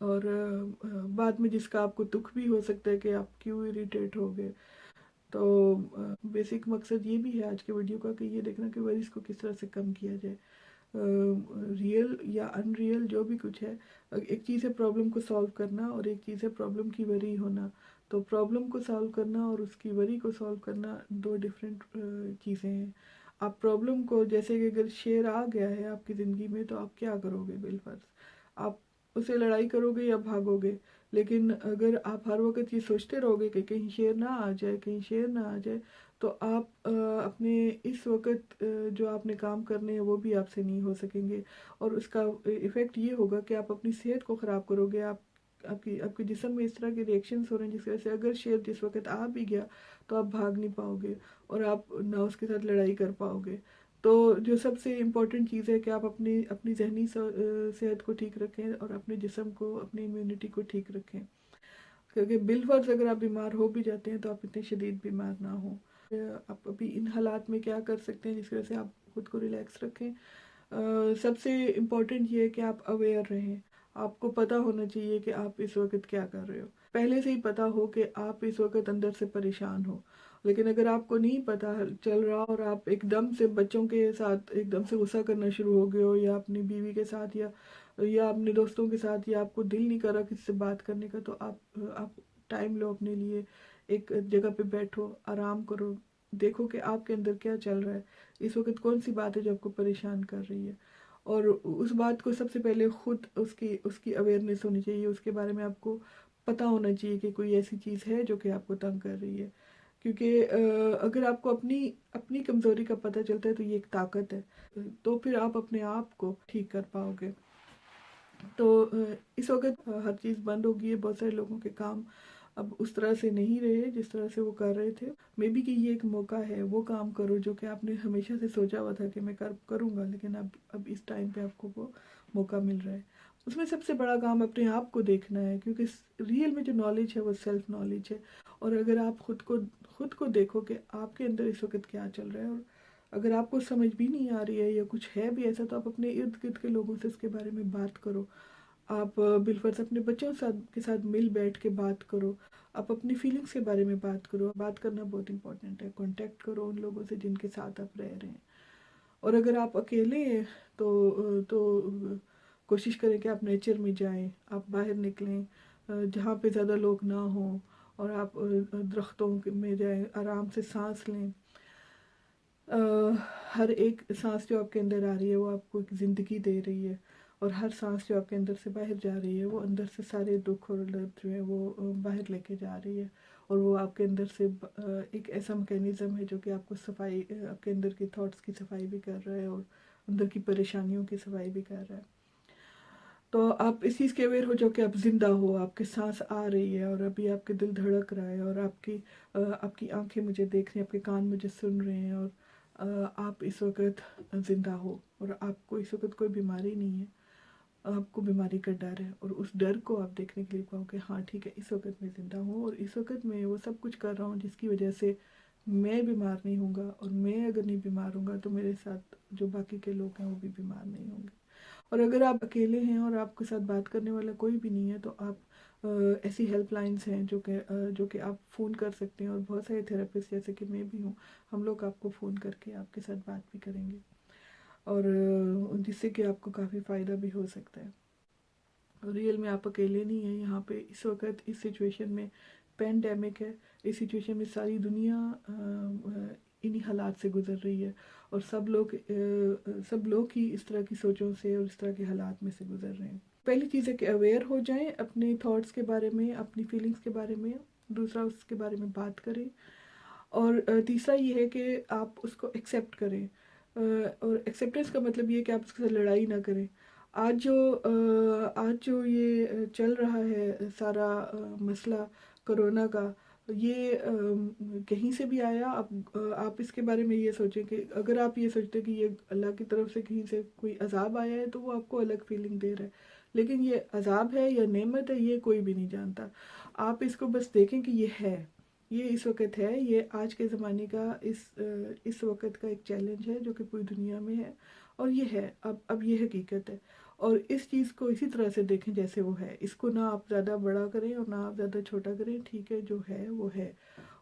اور بعد میں جس کا آپ کو دکھ بھی ہو سکتا ہے کہ آپ کیوں اریٹیٹ ہو گئے. تو بیسک مقصد یہ بھی ہے آج کے ویڈیو کا کہ یہ دیکھنا کہ ورز کو کس طرح سے کم کیا جائے. ریئل یا ان ریئل جو بھی کچھ ہے، ایک چیز ہے پرابلم کو سالو کرنا اور ایک چیز ہے پرابلم کی وری ہونا. تو پرابلم کو سالو کرنا اور اس کی وری کو سالو کرنا دو ڈفرینٹ چیزیں ہیں. آپ پرابلم کو، جیسے کہ اگر شیر آ گیا ہے آپ کی زندگی میں تو آپ کیا کرو گے؟ بالفرض آپ اسے لڑائی کرو گے یا بھاگو گے. لیکن اگر آپ ہر وقت یہ سوچتے رہو گے کہ کہیں شیر نہ آ جائے، کہیں شیر نہ آ جائے، تو آپ اپنے اس وقت جو آپ نے کام کرنے ہیں وہ بھی آپ سے نہیں ہو سکیں گے. اور اس کا ایفیکٹ یہ ہوگا کہ آپ اپنی صحت کو خراب کرو گے. آپ کے جسم میں اس طرح کے ریئیکشنز ہو رہے ہیں جس کی وجہ سے اگر شیر جس وقت آ بھی گیا تو آپ بھاگ نہیں پاؤ گے اور آپ نہ اس کے ساتھ لڑائی کر پاؤ گے. تو جو سب سے امپورٹنٹ چیز ہے کہ آپ اپنی ذہنی صحت کو ٹھیک رکھیں اور اپنے جسم کو، اپنی امیونٹی کو ٹھیک رکھیں. کیونکہ بالفرض اگر آپ بیمار ہو بھی جاتے ہیں تو آپ اتنے شدید بیمار نہ ہوں. آپ ابھی ان حالات میں کیا کر سکتے ہیں جس کی وجہ سے آپ خود کو ریلیکس رکھیں؟ سب سے امپورٹنٹ یہ ہے کہ آپ اویئر رہیں. آپ کو پتہ ہونا چاہیے کہ آپ اس وقت کیا کر رہے ہو. پہلے سے ہی پتہ ہو کہ آپ اس وقت اندر سے پریشان ہو. لیکن اگر آپ کو نہیں پتہ چل رہا اور آپ ایک دم سے بچوں کے ساتھ ایک دم سے غصہ کرنا شروع ہو گئے ہو، یا اپنی بیوی کے ساتھ یا اپنے دوستوں کے ساتھ، یا آپ کو دل نہیں کر رہا کسی سے بات کرنے کا، تو آپ ٹائم لو اپنے لیے. ایک جگہ پہ بیٹھو، آرام کرو، دیکھو کہ آپ کے اندر کیا چل رہا ہے. اس وقت کون سی بات ہے جو آپ کو پریشان کر رہی ہے، اور اس بات کو سب سے پہلے خود اس کی اویئرنیس ہونی چاہیے. اس کے بارے میں آپ کو پتہ ہونا چاہیے کہ کوئی ایسی چیز ہے جو کہ آپ کو تنگ کر رہی ہے. کیونکہ اگر آپ کو اپنی کمزوری کا پتہ چلتا ہے تو یہ ایک طاقت ہے. تو پھر آپ اپنے آپ کو ٹھیک کر پاؤ گے. تو اس وقت ہر چیز بند ہو گئی ہے. بہت سارے لوگوں کے کام اب اس طرح سے نہیں رہے جس طرح سے وہ کر رہے تھے. مے بی کہ یہ ایک موقع ہے، وہ کام کرو جو کہ آپ نے ہمیشہ سے سوچا ہوا تھا کہ میں کروں گا، لیکن اب اس ٹائم پہ آپ کو وہ موقع مل رہا ہے. اس میں سب سے بڑا کام اپنے آپ کو دیکھنا ہے، کیونکہ ریئل میں جو نالج ہے وہ سیلف نالج ہے. اور اگر آپ خود کو دیکھو کہ آپ کے اندر اس وقت کیا چل رہا ہے، اور اگر آپ کو سمجھ بھی نہیں آ رہی ہے یا کچھ ہے بھی ایسا، تو آپ اپنے ارد گرد کے لوگوں سے اس کے بارے میں بات کرو. آپ بالفرض اپنے بچوں کے ساتھ مل بیٹھ کے بات کرو. آپ اپنی فیلنگس کے بارے میں بات کرو. بات کرنا بہت امپورٹنٹ ہے. کانٹیکٹ کرو ان لوگوں سے جن کے ساتھ آپ رہ رہے ہیں. اور اگر آپ اکیلے ہیں تو کوشش کریں کہ آپ نیچر میں جائیں، آپ باہر نکلیں جہاں پہ زیادہ لوگ نہ ہوں، اور آپ درختوں میں جائیں، آرام سے سانس لیں. ہر ایک سانس جو آپ کے اندر آ رہی ہے وہ آپ کو ایک زندگی دے رہی ہے، اور ہر سانس جو آپ کے اندر سے باہر جا رہی ہے وہ اندر سے سارے دکھ اور درد جو ہے وہ باہر لے کے جا رہی ہے. اور وہ آپ کے اندر سے ایک ایسا میکینزم ہے جو کہ آپ کو صفائی، آپ کے اندر کی تھاٹس کی صفائی بھی کر رہا ہے اور اندر کی پریشانیوں کی صفائی بھی کر رہا ہے. تو آپ اس چیز کے اویئر ہو جو کہ آپ زندہ ہو، آپ کے سانس آ رہی ہے، اور ابھی آپ کے دل دھڑک رہا ہے، اور آپ کی آنکھیں مجھے دیکھ رہی ہیں، آپ کے کان مجھے سن رہے ہیں، اور آپ اس وقت زندہ ہو، اور آپ کو اس وقت کوئی بیماری نہیں ہے. آپ کو بیماری کا ڈر ہے، اور اس ڈر کو آپ دیکھنے کے لیے کہو کہ ہاں ٹھیک ہے، اس وقت میں زندہ ہوں اور اس وقت میں وہ سب کچھ کر رہا ہوں جس کی وجہ سے میں بیمار نہیں ہوں گا. اور میں اگر نہیں بیمار ہوں گا تو میرے ساتھ جو باقی کے لوگ ہیں وہ بھی بیمار نہیں ہوں گے. اور اگر آپ اکیلے ہیں اور آپ کے ساتھ بات کرنے والا کوئی بھی نہیں ہے تو آپ ایسی ہیلپ لائنز ہیں جو کہ آپ فون کر سکتے ہیں. اور بہت سارے تھراپسٹ جیسے کہ میں بھی ہوں، ہم لوگ آپ کو فون کر کے آپ کے ساتھ بات بھی کریں گے، اور جس سے کہ آپ کو کافی فائدہ بھی ہو سکتا ہے. ریئل میں آپ اکیلے نہیں ہیں یہاں پہ. اس وقت اس سچویشن میں پینڈیمک ہے، اس سچویشن میں ساری دنیا انہی حالات سے گزر رہی ہے، اور سب لوگ ہی اس طرح کی سوچوں سے اور اس طرح کے حالات میں سے گزر رہے ہیں. پہلی چیز ہے کہ اویئر ہو جائیں اپنے تھاٹس کے بارے میں، اپنی فیلنگس کے بارے میں. دوسرا، اس کے بارے میں بات کریں. اور تیسرا یہ ہے کہ آپ اس کو ایکسیپٹ کریں. اور ایکسیپٹنس کا مطلب یہ ہے کہ آپ اس کے ساتھ لڑائی نہ کریں. آج جو یہ چل رہا ہے سارا مسئلہ کرونا کا، یہ کہیں سے بھی آیا. آپ اس کے بارے میں یہ سوچیں کہ اگر آپ یہ سوچتے کہ یہ اللہ کی طرف سے کہیں سے کوئی عذاب آیا ہے تو وہ آپ کو الگ فیلنگ دے رہا ہے، لیکن یہ عذاب ہے یا نعمت ہے یہ کوئی بھی نہیں جانتا. آپ اس کو بس دیکھیں کہ یہ ہے، یہ اس وقت ہے، یہ آج کے زمانے کا اس وقت کا ایک چیلنج ہے جو کہ پوری دنیا میں ہے، اور یہ ہے اب یہ حقیقت ہے. اور اس چیز کو اسی طرح سے دیکھیں جیسے وہ ہے. اس کو نہ آپ زیادہ بڑا کریں اور نہ آپ زیادہ چھوٹا کریں. ٹھیک ہے، جو ہے وہ ہے.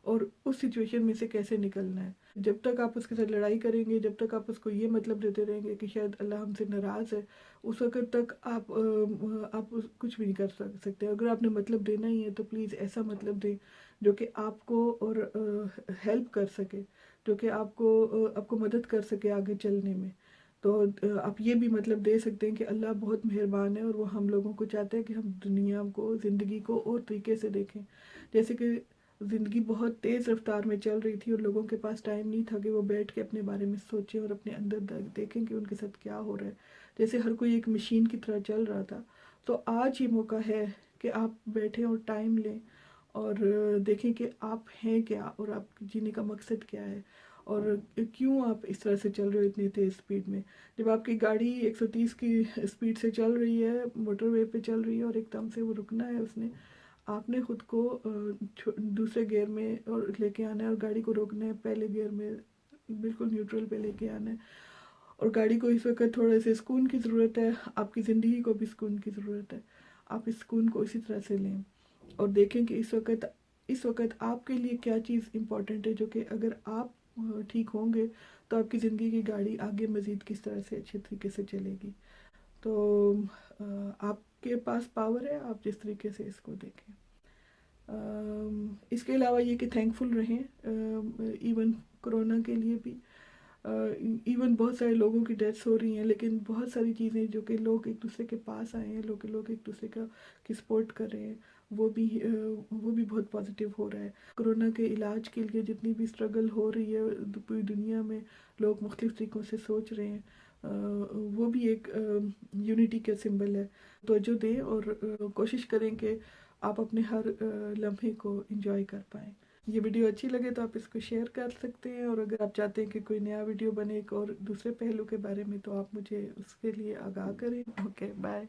اور اس سچویشن میں سے کیسے نکلنا ہے. جب تک آپ اس کے ساتھ لڑائی کریں گے، جب تک آپ اس کو یہ مطلب دیتے رہیں گے کہ شاید اللہ ہم سے ناراض ہے، اس وقت تک آپ کچھ بھی نہیں کر سکتے. اگر آپ نے مطلب دینا ہی ہے تو پلیز ایسا مطلب دیں جو کہ آپ کو اور ہیلپ کر سکے، جو کہ آپ کو مدد کر سکے آگے چلنے میں. تو آپ یہ بھی مطلب دے سکتے ہیں کہ اللہ بہت مہربان ہے اور وہ ہم لوگوں کو چاہتے ہیں کہ ہم دنیا کو، زندگی کو اور طریقے سے دیکھیں. جیسے کہ زندگی بہت تیز رفتار میں چل رہی تھی اور لوگوں کے پاس ٹائم نہیں تھا کہ وہ بیٹھ کے اپنے بارے میں سوچیں اور اپنے اندر دیکھیں کہ ان کے ساتھ کیا ہو رہا ہے. جیسے ہر کوئی ایک مشین کی طرح چل رہا تھا. تو آج یہ موقع ہے کہ آپ بیٹھیں اور ٹائم لیں اور دیکھیں کہ آپ ہیں کیا اور آپ جینے کا مقصد کیا ہے اور کیوں آپ اس طرح سے چل رہے ہو اتنی تیز اسپیڈ میں. جب آپ کی گاڑی 130 کی اسپیڈ سے چل رہی ہے، موٹر وے پہ چل رہی ہے اور ایک دم سے وہ رکنا ہے، اس نے آپ نے خود کو دوسرے گیئر میں اور لے کے آنا ہے اور گاڑی کو روکنا ہے پہلے گیئر میں بالکل نیوٹرل پہ لے کے آنا ہے. اور گاڑی کو اس وقت تھوڑے سے سکون کی ضرورت ہے. آپ کی زندگی کو بھی سکون کی ضرورت ہے. آپ اس سکون کو اسی طرح سے لیں اور دیکھیں کہ اس وقت آپ کے لیے کیا چیز امپورٹنٹ ہے، جو کہ اگر آپ ٹھیک ہوں گے تو آپ کی زندگی کی گاڑی آگے مزید کس طرح سے اچھے طریقے سے چلے گی. تو آپ کے پاس پاور ہے، آپ جس طریقے سے اس کو دیکھیں. اس کے علاوہ یہ کہ تھینک فل رہیں ایون کرونا کے لیے بھی. ایون بہت سارے لوگوں کی ڈیتھس ہو رہی ہیں، لیکن بہت ساری چیزیں جو کہ لوگ ایک دوسرے کے پاس آئے ہیں، لوگ ایک دوسرے کی سپورٹ کر رہے ہیں، وہ بھی بہت پازیٹیو ہو رہا ہے. کرونا کے علاج کے لیے جتنی بھی اسٹرگل ہو رہی ہے پوری دنیا میں، لوگ مختلف طریقوں سے سوچ رہے ہیں. وہ بھی ایک یونٹی کا سمبل ہے. توجہ دیں اور کوشش کریں کہ آپ اپنے ہر لمحے کو انجوائے کر پائیں. یہ ویڈیو اچھی لگے تو آپ اس کو شیئر کر سکتے ہیں، اور اگر آپ چاہتے ہیں کہ کوئی نیا ویڈیو بنے ایک اور دوسرے پہلو کے بارے میں تو آپ مجھے اس کے لیے آگاہ کریں. Okay, bye.